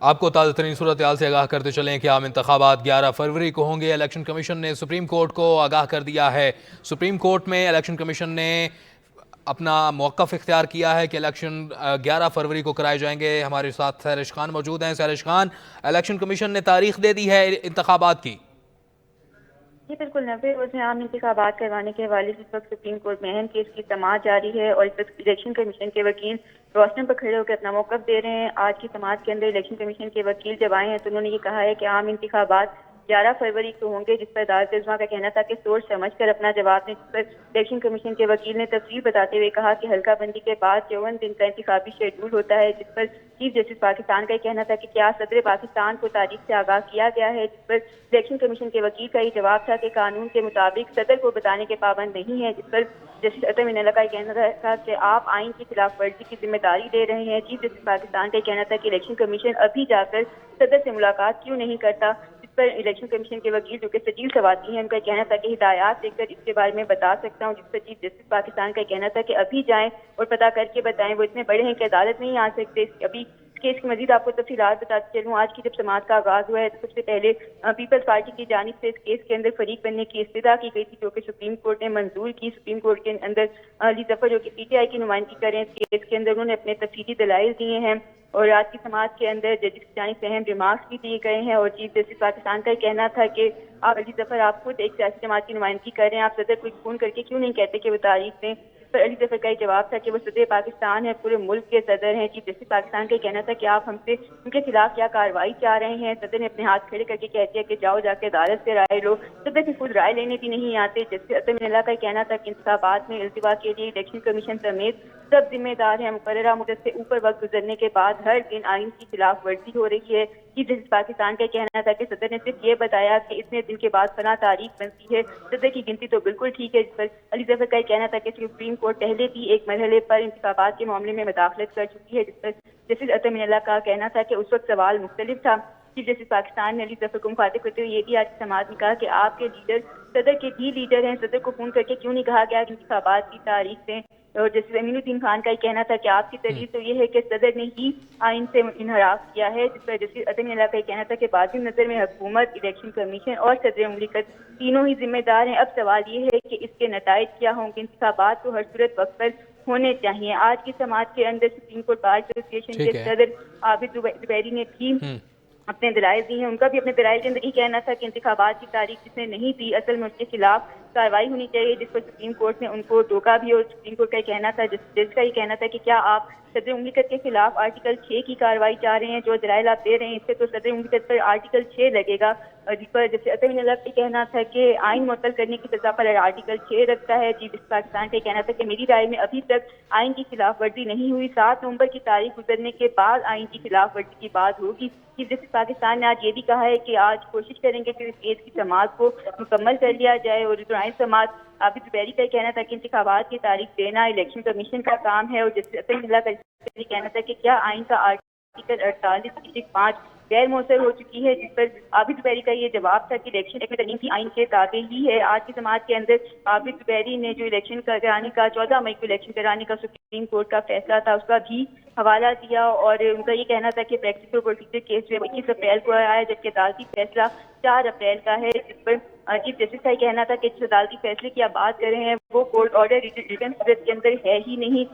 आपको ताज़ा तरीन सूरत हाल से आगाह करते चलें कि आम इंतखाबात 11 फरवरी को होंगे। इलेक्शन कमीशन ने सुप्रीम कोर्ट को आगाह कर दिया है। सुप्रीम कोर्ट में इलेक्शन कमीशन ने अपना मौक़िफ़ इख्तियार किया है कि इलेक्शन 11 फरवरी को कराए जाएंगे। हमारे साथ सैरिश खान मौजूद हैं। सैरिश खान, इलेक्शन कमीशन ने तारीख दे दी है इंतखाबात की। जी बिल्कुल नब्बे रोज में आम इंतखाबात करवाने के हवाले से इस वक्त सुप्रीम कोर्ट में अहम केस की समाअत जारी है और इस वक्त इलेक्शन कमीशन के वकील रोशनम पर खड़े होकर अपना मौक़िफ़ दे रहे हैं। आज की समाअत के अंदर इलेक्शन कमीशन के वकील जब आए हैं तो उन्होंने ये कहा है कि आम इंतखाबात 11 फरवरी को होंगे, जिस पर अदालत इज़्मा का कहना था कि सोच समझ कर अपना जवाब दें। जिस पर इलेक्शन कमीशन के वकील ने तफसील बताते हुए कहा कि हल्का बंदी के बाद 54 दिन का इंतखाबी शेड्यूल होता है, जिस पर चीफ जस्टिस पाकिस्तान का कहना था कि क्या सदर पाकिस्तान को तारीख से आगाह किया गया है। जिस पर इलेक्शन कमीशन के वकील का ये जवाब था कि कानून के मुताबिक सदर को बताने के पाबंद नहीं है। जिस पर जस्टिस अतम इनाला का कहना था कि आप आइन की खिलाफ वर्जी की जिम्मेदारी ले रहे हैं। चीफ जस्टिस पाकिस्तान का कहना था कि इलेक्शन कमीशन अभी जाकर सदर से मुलाकात क्यों नहीं करता। जिस पर इलेक्शन कमीशन के वकील जो कि सजीव सवाती हैं, उनका कहना था कि हिदायत देकर इसके बारे में बता सकता हूँ। जिस पर चीफ जस्टिस पाकिस्तान का कहना था कि अभी जाएं और पता करके बताएं, वो इतने बड़े हैं कि अदालत नहीं आ सकते। अभी केस की मजीद आपको तफसीलात बताते चलूँ। आज की जब समाअत का आगाज हुआ है तो सबसे पहले पीपल्स पार्टी की जानिब से इस केस के अंदर फरीक बनने की इस्तदा की गई थी, जो कि सुप्रीम कोर्ट ने मंजूर की। सुप्रीम कोर्ट के अंदर अली जफर जो कि पीटीआई की नुमाइंदगी करें इस केस के अंदर, उन्होंने अपने तफसीली दलाइल दिए हैं और आज की समाअत के अंदर जजिस की जानिब से अहम रिमार्क्स भी दिए गए हैं। और चीफ जस्टिस पाकिस्तान का कहना था कि आप अली जफर, आप खुद एक सियासी जमात की नुमाइंदगी कर रहे हैं, आप सदर को फोन करके क्यों नहीं कहते कि वो तारीख दें। पर अली जफर का जवाब था कि वो सदर पाकिस्तान है, पूरे मुल्क के सदर हैं। चीफ जस्टिस पाकिस्तान का कहना था कि आप हमसे उनके खिलाफ क्या कार्रवाई चाह रहे हैं। सदर ने अपने हाथ खड़े करके कह दिया कि जाओ जाके अदालत से राय लो। सदर की खुद राय लेने भी नहीं आते। जस्टिस अतम इनाला का कहना था कि इंतखाबात में इल्तिवा के लिए इलेक्शन कमीशन समेत सब जिम्मेदार हैं। मुकर्ररा मुद्दत से ऊपर वक्त गुजरने के बाद हर दिन आइन की खिलाफ वर्जी हो रही है। चीफ जस्टिस पाकिस्तान का कहना था कि सदर ने सिर्फ ये बताया कि इतने दिन के बाद फना तारीख बनती है, सदर की गिनती तो बिल्कुल ठीक है। जिस पर अली जफर का कहना था कि सुप्रीम कोर्ट पहले भी एक मरहले पर इंतखाबात के मामले में मुदाखलत कर चुकी है। जिस पर जस्टिस अतम इनाला का कहना था कि उस वक्त सवाल मुख्तलिफ था। चीफ जस्टिस पाकिस्तान ने अली जफर को मुखातिब करते हुए ये भी आज समाज में कहा कि आपके लीडर सदर के भी लीडर हैं, सदर को फोन करके क्यों नहीं कहा गया कि इंतखाबात की तारीख दें। और जस्टिस अमीनुद्दीन खान का कहना था कि आपकी दलील तो ये है कि सदर ने ही आइन से इनहराफ किया है। जिस पर जस्टिस अतम इनाला का कहना था कि बाज़ नजर में हुकूमत, इलेक्शन कमीशन और सदर मुमलिकत तीनों ही जिम्मेदार हैं। अब सवाल ये है कि इसके नताइज क्या होंगे। इंतखाबात तो हर सूरत वक्त पर होने चाहिए। आज की समाअत के अंदर सुप्रीम कोर्ट बार एसोसिएशन के ठीक है। सदर आबिद जुबैरी ने भी अपने दलाइल दी हैं। उनका भी अपने दलाइल के अंदर ये कहना था कि इंतखाबात की तारीख जिसने नहीं दी, असल में उसके खिलाफ कार्रवाई होनी चाहिए। जिस पर सुप्रीम कोर्ट ने उनको टोका भी और सुप्रीम कोर्ट का कहना था, जज का ये कहना था कि क्या आप सदर मुमलिकत के खिलाफ आर्टिकल 6 की कार्रवाई चाह रहे हैं। जो दलाइल आप दे रहे हैं इससे तो सदर मुमलिकत पर आर्टिकल 6 लगेगा। जिस पर जैसे अतम इनाला का कहना था कि आइन मुअत्तल करने की सजा पर आर्टिकल 6 रखता है। चीफ जस्टिस पाकिस्तान का कहना था कि मेरी राय में अभी तक आइन की खिलाफ वर्जी नहीं हुई, 7 नवंबर की तारीख गुजरने के बाद आइन की खिलाफ वर्जी की बात होगी। चीफ जस्टिस पाकिस्तान ने आज ये भी कहा है कि आज कोशिश करेंगे कि इस केस की समाअत को मुकम्मल कर लिया जाए। और जुराइन समाअत आबिद जुबैरी का कहना था कि इंतखाबात की तारीख देना इलेक्शन कमीशन का काम है। और जस्टिस अतम इनाला का कहना था कि क्या आइन का आर्टिकल 48(5) गैर मौसर हो चुकी है। जिस पर आबिद जुबैरी का ये जवाब था कि इलेक्शन एक तरमीम की आइन के ताबे ही है। आज की समाअत के अंदर आबिद जुबैरी ने जो इलेक्शन कराने का 14 मई को इलेक्शन कराने का सुप्रीम कोर्ट का फैसला था उसका भी हवाला दिया। और उनका ये कहना था कि प्रैक्टिकल प्रोसीजर केस जो 21 अप्रैल को आया है, जबकि अदालती फैसला 4 अप्रैल का है। जिस पर चीफ जस्टिस का कहना था कि जिस अदालती फैसले की आप बात कर रहे हैं वो कोर्ट ऑर्डर रिटर्न सूरत के अंदर है ही नहीं।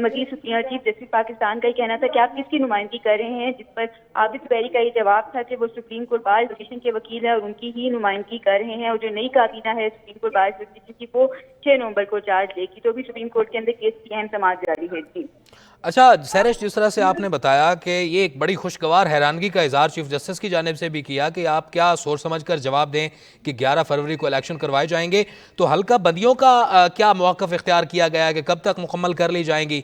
मजीद चीफ जस्टिस पाकिस्तान का कहना था कि आप किसकी नुमाइंदगी कर रहे हैं। जिस पर आबिद जुबैरी का ये जवाब था कि वो सुप्रीम कोर्ट बार एसोसिएशन के वकील है और उनकी ही नुमाइंदगी कर रहे हैं। और जो नई काबीना है सुप्रीम कोर्ट बार एसोसिएशन की, वो 6 नवंबर को चार्ज लेगी। तो भी सुप्रीम कोर्ट के अंदर केस की अहम समाअत जारी है। जी अच्छा सैरिश, जिस तरह से आपने बताया कि ये एक बड़ी खुशगवार हैरानगी का इजहार चीफ जस्टिस की जानिब से भी किया कि आप क्या सोच समझ कर जवाब दें कि 11 फरवरी को इलेक्शन करवाए जाएंगे, तो हल्का बंदियों का क्या मौक़िफ़ इख्तियार किया गया है कि कब तक मुकम्मल कर ली जाएंगी?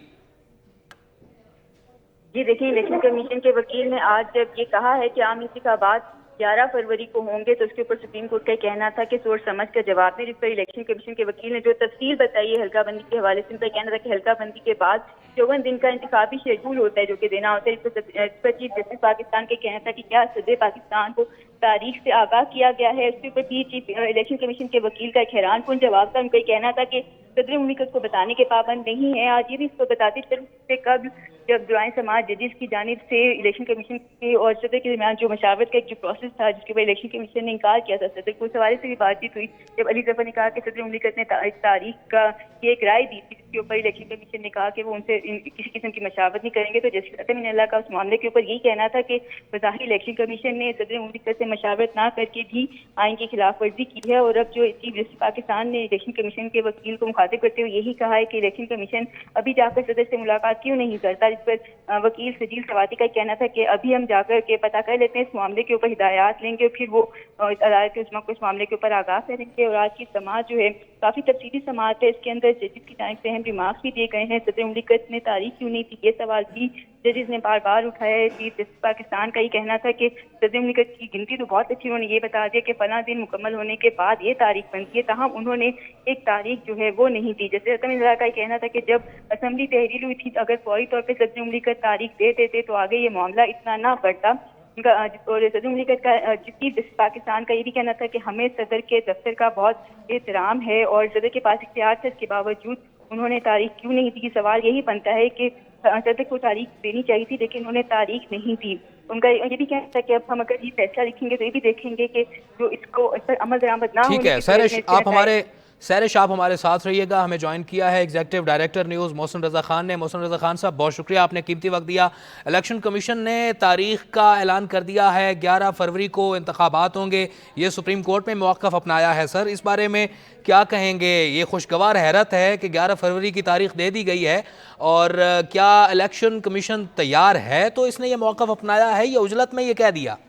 जी देखिए, इलेक्शन कमीशन के वकील ने आज जब ये कहा है कि आम इंतखाबात 11 फरवरी को होंगे तो उसके ऊपर सुप्रीम कोर्ट का कहना था कि सोच समझ कर जवाब दें। जिस पर इलेक्शन कमीशन के वकील ने जो तफसील बताई है हल्का बंदी के हवाले से, उनका कहना था कि हल्का बंदी के बाद 54 दिन का इंतखाबी शेड्यूल होता है जो कि देना होता है। इस पर चीफ जस्टिस पाकिस्तान के कहना था कि क्या सदर पाकिस्तान को तारीख से आगाह किया गया है। उसके ऊपर भी चीफ इलेक्शन कमीशन के वकील का एक हैरान कुन जवाब था। उनका कहना था कि सदर मुमलिकत को बताने के पाबंद नहीं है। आज ये भी इसको बताते चलते कब जब दुआएं समाज जजेस की जानिब से इलेक्शन कमीशन के और सदर के दरमियान जो मशावरत का एक जो प्रोसेस था, जिसके बाद इलेक्शन कमीशन ने इनकार किया था सदर को, उस हवाले से भी बातचीत हुई। जब अली जफर ने कहा कि सदर मुमलिकत ने तारीख का ये एक राय दी थी, जिसके ऊपर इलेक्शन कमीशन ने कहा कि वो उनसे किसी किस्म की मशावरत नहीं करेंगे, तो जस्टिस अतम इनल्लाह का उस मामले के ऊपर यही कहना था कि वज़ाहिर इलेक्शन कमीशन ने सदर मुमलिकत से मशावरत ना करके भी आइन की खिलाफ वर्जी की है। और अब जो चीफ जस्टिस पाकिस्तान ने इलेक्शन कमीशन के वकील को मुखातिब करते हुए यही कहा है कि इलेक्शन कमीशन अभी जाकर सदर से मुलाकात क्यों नहीं करता। इस पर वकील सजील सवाती का कहना था कि अभी हम जाकर के पता कर लेते हैं, इस मामले के ऊपर हिदायत लेंगे और फिर वो अदालत के उस्मा को इस मामले के ऊपर आगाह करेंगे। और आज की समात जो है काफी तफसीली समात है। इसके अंदर जजेस की जानिब से अहम रिमार्क्स भी दिए गए हैं। सदर मुमलिकत ने तारीख क्यों नहीं थी, ये सवाल भी जजेस ने बार बार उठाया है। चीफ जस्टिस पाकिस्तान का ये कहना था कि सदर मुमलिकत की गिनती तो बहुत अच्छी, उन्होंने ये बता दिया कि फला दिन मुकम्मल होने के बाद ये तारीख बनती है, ताहम उन्होंने एक तारीख जो है वो नहीं दी। जैसे अतम इनल्लाह का ये कहना था कि जब असम्बली तहरीर हुई थी, अगर फौरी तौर पर सदर मुमलिकत तारीख दे देते तो आगे ये मामला इतना ना बढ़ता। और सदर मुमलिकत का चीफ जस्टिस पाकिस्तान का ये भी कहना था कि हमें सदर के दफ्तर का बहुत एहतराम है और सदर के पास इख्तियार था, इसके बावजूद उन्होंने तारीख क्यों नहीं दी। सवाल यही बनता है कि सदर को तारीख देनी चाहिए थी, लेकिन उन्होंने तारीख नहीं दी। उनका ये भी कहना था कि अब हम अगर ये फैसला लिखेंगे तो ये भी देखेंगे कि जो इसको इस पर अमल दरामद ना ठीक है सैरिश, आप हमारे साथ रहिएगा। हमें ज्वाइन किया है एग्जीक्यूटिव डायरेक्टर न्यूज़ मोहसिन रज़ा खान ने। मोहसिन रज़ा खान साहब, बहुत शुक्रिया, आपने कीमती वक्त दिया। इलेक्शन कमीशन ने तारीख का ऐलान कर दिया है, 11 फरवरी को इंतखाबात होंगे। ये सुप्रीम कोर्ट में मौक़िफ़ अपनाया है। सर, इस बारे में क्या कहेंगे? ये खुशगवार हैरत है कि 11 फरवरी की तारीख दे दी गई है, और क्या इलेक्शन कमीशन तैयार है तो इसने ये मौक़िफ़ अपनाया है, या उजलत में ये कह दिया?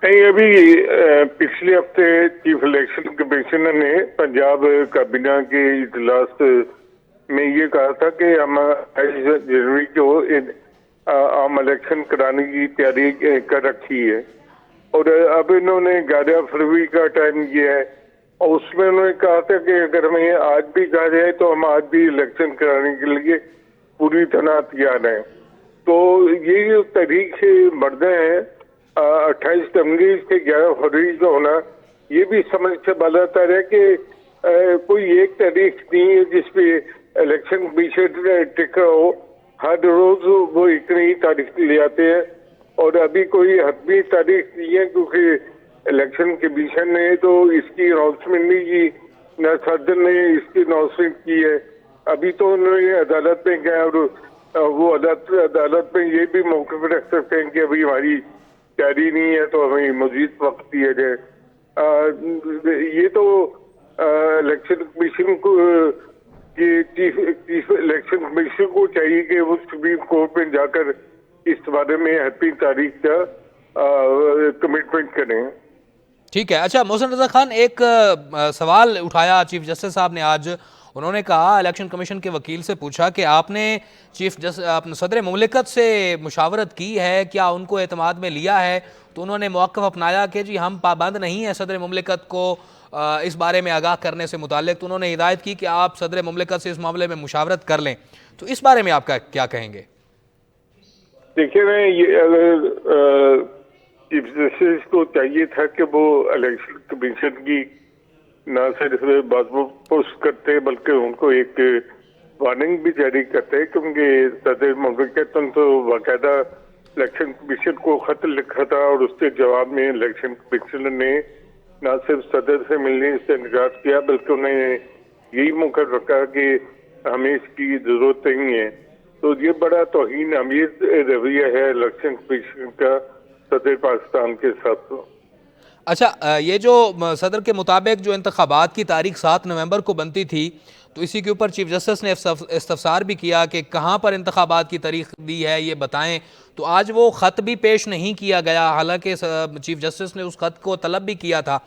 नहीं, अभी पिछले हफ्ते चीफ इलेक्शन कमिश्नर ने पंजाब काबीना के इजलास में ये कहा था कि हम 28 जनवरी को आम इलेक्शन कराने की तैयारी कर रखी है, और अब इन्होंने 11 फरवरी का टाइम दिया है। और उसमें उन्होंने कहा था कि अगर हमें आज भी कहा जाए तो हम आज भी इलेक्शन कराने के लिए पूरी तरह तैयार हैं। तो ये जो तारीख बढ़ते हैं 28 जनवरी से 11 फरवरी का होना, ये भी समझ से बात आ रहा है कि कोई एक तारीख नहीं है जिसपे इलेक्शन कमीशन टिका हो। हर रोज वो इतनी तारीख ले आते हैं, और अभी कोई हतमी तारीख नहीं है, क्योंकि इलेक्शन कमीशन ने तो इसकी अनाउंसमेंट नहीं की, न सदर ने इसकी अनाउंसमेंट की है। अभी तो उन्होंने अदालत में गया, और वो अदालत में ये भी मौके पर रख सकते हैं कि अभी हमारी तैयारी नहीं है तो हमें मजीद वक्त दिया जाए। ये तो इलेक्शन कमीशन को चीफ इलेक्शन कमीशन को चाहिए कि वो सुप्रीम कोर्ट में जाकर इस बारे में हतमी तारीख का कमिटमेंट करें। ठीक है। अच्छा मोहसिन रज़ा खान, एक सवाल उठाया चीफ जस्टिस साहब ने आज। उन्होंने कहा, इलेक्शन कमीशन के वकील से पूछा कि आपने सदर मुमलिकत से मुशावरत की है, क्या उनको एतमाद में लिया है? तो उन्होंने मौक़िफ़ अपनाया कि जी हम पाबंद नहीं है सदर मुमलिकत को इस बारे में आगाह करने से मुताल्लिक़। तो उन्होंने हिदायत की कि आप सदर मुमलिकत से इस मामले में मुशावरत कर लें। तो इस बारे में आप क्या कहेंगे? देखिए, मैं ये अगर चीफ जस्टिस को चाहिए था कि वो इलेक्शन कमीशन की न सिर्फ बात पोस्ट करते बल्कि उनको एक वार्निंग भी जारी करते हैं, क्योंकि सदर मुमलिकत तो बाकायदा इलेक्शन कमीशन को खत लिखा था, और उसके जवाब में इलेक्शन कमिश्नर ने न सिर्फ सदर से मिलने से इनकार किया, बल्कि उन्हें यही मौका रखा कि हमें इसकी जरूरत नहीं है। तो ये बड़ा तौहीन अमीर रवैया है इलेक्शन कमीशन का सदर पाकिस्तान के साथ। अच्छा, ये जो सदर के मुताबिक जो इंतखाबात की तारीख 7 नवंबर को बनती थी, तो इसी के ऊपर चीफ जस्टिस ने इस्तफसार भी किया कि कहाँ पर इंतखाबात की तारीख दी है, ये बताएं। तो आज वो ख़त भी पेश नहीं किया गया, हालांकि चीफ जस्टिस ने उस ख़त को तलब भी किया था।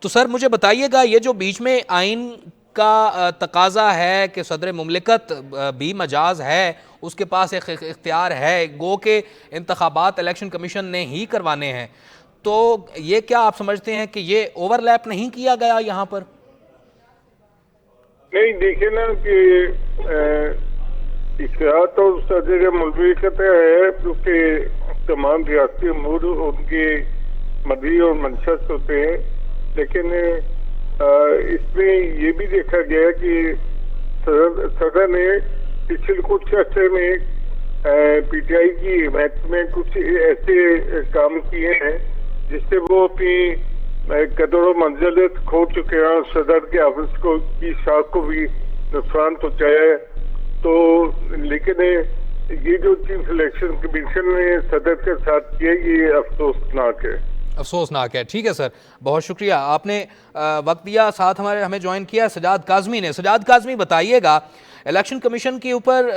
तो सर मुझे बताइएगा, ये जो बीच में आइन का तकाजा है कि सदर मुमलिकत भी मजाज है, उसके पास एक इख्तियार है, गो के इंतखाबात इलेक्शन कमीशन ने ही करवाने हैं, तो ये क्या आप समझते हैं कि ये ओवरलैप नहीं किया गया यहाँ पर? नहीं, देखिए ना कि इख्तियार तो सदर मुमलिकत है, क्योंकि तमाम रियासती अमूर उनके मर्जी और मंशा होते हैं, लेकिन इसमें ये भी देखा गया कि सदर ने पिछले कुछ अर्से में पीटीआई की हिमायत में कुछ ऐसे काम किए हैं जिससे वो अपनी कदरों मंजिल खो चुके हैं और सदर के ऑफिस को की शाख को भी नुकसान पहुंचाया है। तो लेकिन ये जो चीफ इलेक्शन कमीशन ने सदर के साथ किया, ये अफसोसनाक है। अफसोसनाक है। ठीक है सर, बहुत शुक्रिया, आपने वक्त दिया, साथ हमें ज्वाइन किया सजाद काज़मी ने। सजाद काज़मी, बताइएगा, इलेक्शन कमीशन के ऊपर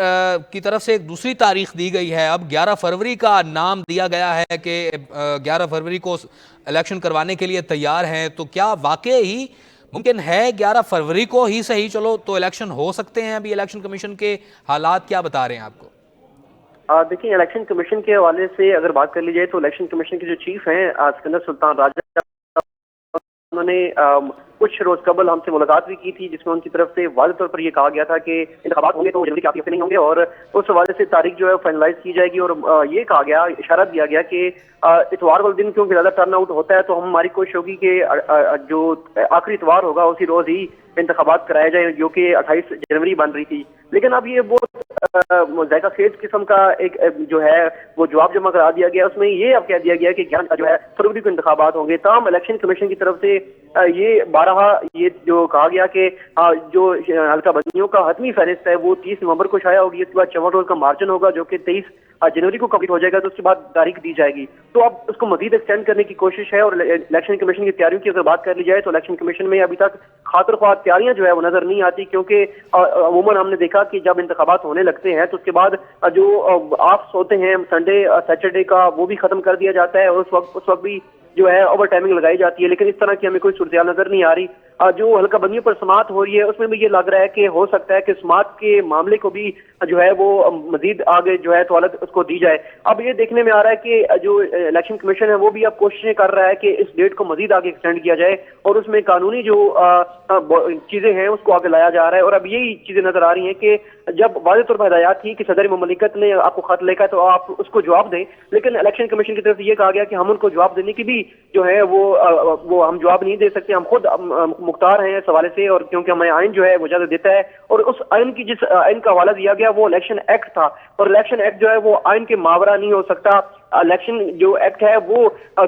की तरफ से एक दूसरी तारीख दी गई है, अब 11 फरवरी का नाम दिया गया है कि 11 फरवरी को इलेक्शन करवाने के लिए तैयार हैं, तो क्या वाकई ही मुमकिन है 11 फरवरी को ही सही चलो तो इलेक्शन हो सकते हैं? अभी इलेक्शन कमीशन के हालात क्या बता रहे हैं आपको? देखिए, इलेक्शन कमीशन के हवाले से अगर बात कर ली जाए तो इलेक्शन कमीशन के जो चीफ हैं सिकंदर सुल्तान राजा, उन्होंने कुछ रोज कबल हमसे मुलाकात भी की थी, जिसमें उनकी तरफ से वाज़ेह तौर पर यह कहा गया था कि इंतखाबात होंगे तो जनवरी के आखिर नहीं होंगे और उस हवाले से तारीख जो है फाइनलाइज की जाएगी। और ये कहा गया, इशारा दिया गया कि इतवार वाले दिन क्योंकि ज्यादा टर्न आउट होता है तो हमारी कोशिश होगी कि जो आखिरी इतवार होगा उसी रोज ही इंतखाबात कराया जाए, जो कि 28 जनवरी बन रही थी। लेकिन अब ये बहुत जायका खेज किस्म का एक जो है वो जवाब जमा करा दिया गया। उसमें ये अब कह दिया गया कि जो है फरवरी को इंतखाबात होंगे। तमाम इलेक्शन कमीशन की तरफ से ये ये जो कहा गया कि जो हल्का बंदियों का हतमी फहरिस्त है वो 30 नवंबर को शाया होगी, इसके बाद 54 रोज का मार्जिन होगा जो कि 23 जनवरी को कंप्लीट हो जाएगा, तो उसके बाद तारीख दी जाएगी। तो अब उसको मजीद एक्सटेंड करने की कोशिश है। और इलेक्शन कमीशन की तैयारियों की अगर बात कर ली जाए तो इलेक्शन कमीशन में अभी तक खातिर ख्वाह तैयारियां जो है वो नजर नहीं आती, क्योंकि अमूमन हमने देखा कि जब इंतखाबात होने लगते हैं तो उसके बाद जो ऑफ्स होते हैं संडे सैटरडे का वो भी खत्म कर दिया जाता है और उस वक्त भी जो है ओवर टाइमिंग लगाई जाती है। लेकिन इस तरह की हमें कोई सूरत नजर नहीं आ रही। जो हल्का बंदियों पर समाअत हो रही है उसमें भी ये लग रहा है कि हो सकता है कि समाअत के मामले को भी जो है वो मजीद आगे जो है तौलत उसको दी जाए। अब ये देखने में आ रहा है कि जो इलेक्शन कमीशन है वो भी अब कोशिशें कर रहा है कि इस डेट को मजीद आगे एक्सटेंड किया जाए और उसमें कानूनी जो चीजें हैं उसको आगे लाया जा रहा है। और अब यही चीजें नजर आ रही हैं कि जब वाज़ेह तौर पर हिदायत थी कि सदर मुमलिकत ने आपको खत लिखा तो आप उसको जवाब दें, लेकिन इलेक्शन कमीशन की तरफ से ये कहा गया कि हम उनको जवाब देने की भी जो है वो हम जवाब नहीं दे सकते, हम खुद मुख्तार हैं इस हवाले से, और क्योंकि हमें आइन जो है वो इजाजत देता है। और उस आइन की जिस आइन का हवाला दिया गया वो इलेक्शन एक्ट था, और इलेक्शन एक्ट जो है वो आइन के मावरा नहीं हो सकता, इलेक्शन जो एक्ट है वो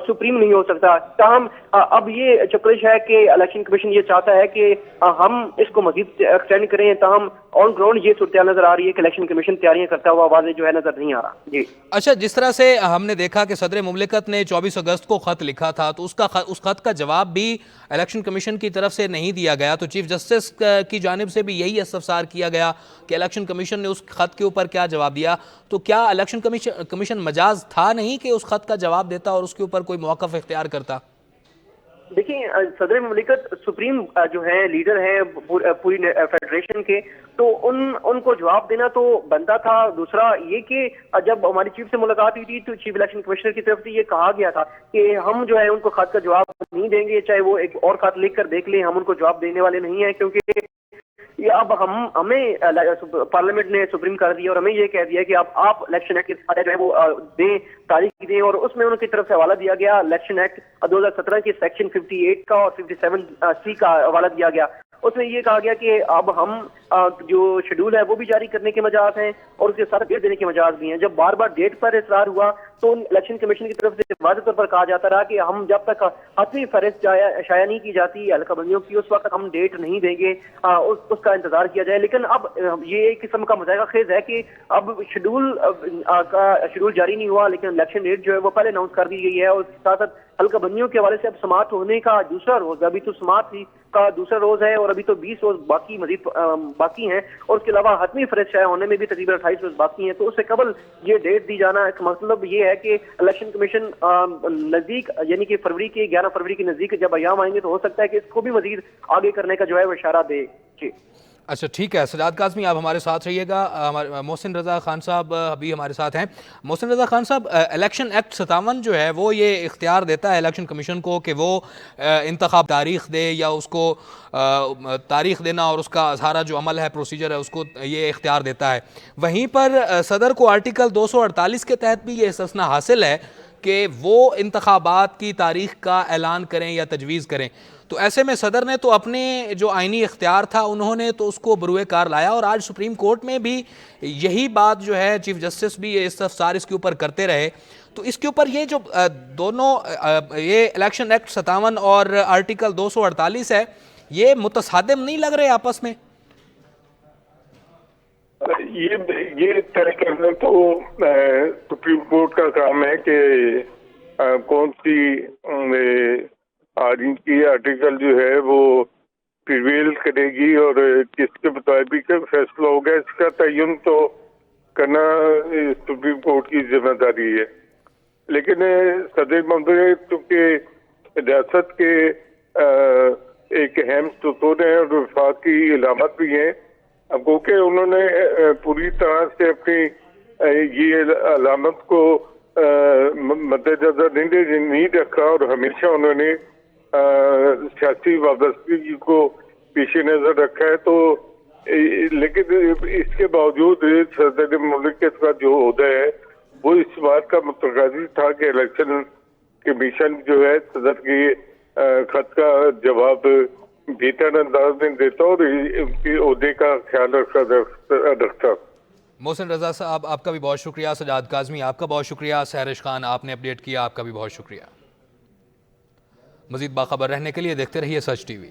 सुप्रीम नहीं हो सकता। ताहम अब ये चक्रिश है कि इलेक्शन कमीशन ये चाहता है कि हम इसको मजीद एक्सटेंड करें। ताहम ऑन ग्राउंड ये सूरत नजर आ रही है कि इलेक्शन कमीशन तैयारियां करता हुआ वाज़ेह जो है नजर नहीं आ रहा। जी अच्छा, जिस तरह से हमने देखा कि सदर मुमलिकत ने 24 अगस्त को खत लिखा था तो उस खत का जवाब भी इलेक्शन कमीशन की तरफ से नहीं दिया गया, तो चीफ जस्टिस की जानिब से भी यही इस्तफसार किया गया कि इलेक्शन कमीशन ने उस खत के ऊपर क्या जवाब दिया। तो क्या इलेक्शन कमीशन मजाज था नहीं कि उस खत का जवाब देता और उसके ऊपर कोई मौक़िफ़ इख्तियार करता? देखिए, सदर मुमलिकत सुप्रीम जो है लीडर है पूरी फेडरेशन के, तो उनको जवाब देना तो बनता था। दूसरा ये कि जब हमारी चीफ से मुलाकात हुई थी तो चीफ इलेक्शन कमिश्नर की तरफ से ये कहा गया था कि हम जो है उनको खत का जवाब नहीं देंगे, चाहे वो एक और खत लिख कर देख लें, हम उनको जवाब देने वाले नहीं है, क्योंकि ये अब हमें पार्लियामेंट ने सुप्रीम कर दिया और हमें ये कह दिया कि अब आप इलेक्शन एक्ट जो है वो दें, तारीख दें। और उसमें उनकी तरफ से हवाला दिया गया इलेक्शन एक्ट 2017 के सेक्शन 58 का और 57C का हवाला दिया गया। उसमें ये कहा गया कि अब हम जो शेड्यूल है वो भी जारी करने के मजाज हैं और उसके साथ डेट देने के मजाज भी हैं। जब बार बार डेट पर इसरार हुआ तो इलेक्शन कमीशन की तरफ से वाज़ेह तौर पर कहा जाता रहा कि हम जब तक हतमी फहरिस्त शाया नहीं की जाती हल्का बंदियों की उस वक्त हम डेट नहीं देंगे, उसका इंतजार किया जाए। लेकिन अब ये एक किस्म का मजाका खेज है कि अब शेड्यूल जारी नहीं हुआ, लेकिन इलेक्शन डेट जो है वो पहले अनाउंस कर दी गई है। और साथ साथ हल्का बंदियों के हवाले से अब समाअत होने का दूसरा रोज, अभी तो समाअत का दूसरा रोज है और अभी तो 20 रोज बाकी मजीद बाकी हैं, और उसके अलावा हतमी फहरिस्त शाया होने में भी तकरीबन 28 रोज बाकी हैं। तो उससे कबल ये डेट दी जाना एक मतलब ये है कि इलेक्शन कमीशन नजदीक यानी कि फरवरी के 11 फरवरी के नजदीक जब अयाम आएंगे तो हो सकता है कि इसको भी मजीद आगे करने का जो है वो इशारा दे। जी अच्छा, ठीक है सजाद काज़मी, आप हमारे साथ रहिएगा। हमारे मोहसिन रज़ा खान साहब अभी हमारे साथ हैं। मोहसिन रज़ा खान साहब, इलेक्शन एक्ट 57 जो है वो ये इख्तियार देता है इलेक्शन कमीशन को कि वो इंतखाब तारीख दे या उसको तारीख देना और उसका सारा जो अमल है प्रोसीजर है उसको ये इख्तियार देता है। वहीं पर सदर को आर्टिकल 248 के तहत भी ये इस्तिस्ना हासिल है कि वो इंतखाबात की तारीख का ऐलान करें या तजवीज़ करें। तो ऐसे में सदर ने तो अपने जो आइनी इख्तियार था उन्होंने तो उसको बरूए कार लाया, और आज सुप्रीम कोर्ट में भी यही बात जो है चीफ जस्टिस भी ये इस्तफसार इसके ऊपर करते रहे। तो इसके ऊपर ये जो दोनों ये इलेक्शन एक्ट 57 और आर्टिकल 248 है, ये मुतसादिम नहीं लग रहे आपस में? ये तय करना तो सुप्रीम कोर्ट का काम है कि कौन सी आज की आर्टिकल जो है वो प्रिवेल करेगी और किसके मुताबिक फैसला होगा, इसका तयन तो करना सुप्रीम कोर्ट की जिम्मेदारी है। लेकिन सदर ममनून चूंकि रियासत के एक अहम सुतून है और वफाक की इलामत भी है, अब क्योंकि उन्होंने पूरी तरह से अपनी ये अलामत को मद्देनजर नहीं रखा और हमेशा उन्होंने सियासी वाबस्तगी को पेश नजर रखा है। तो लेकिन इसके बावजूद सदर मुमलिकत का जो ओहदा है वो इस बात का मुतक़ाज़ी था कि इलेक्शन कमीशन जो है सदर के खत का जवाब बेहतर अंदाज में देता और उनके ओहदे का ख्याल रखता। मोहसिन रजा साहब आपका भी बहुत शुक्रिया, सजाद काज़मी आपका बहुत शुक्रिया, सहरिश खान आपने अपडेट किया, आपका भी बहुत शुक्रिया। मज़ीद बाखबर रहने के लिए देखते रहिए सच टीवी।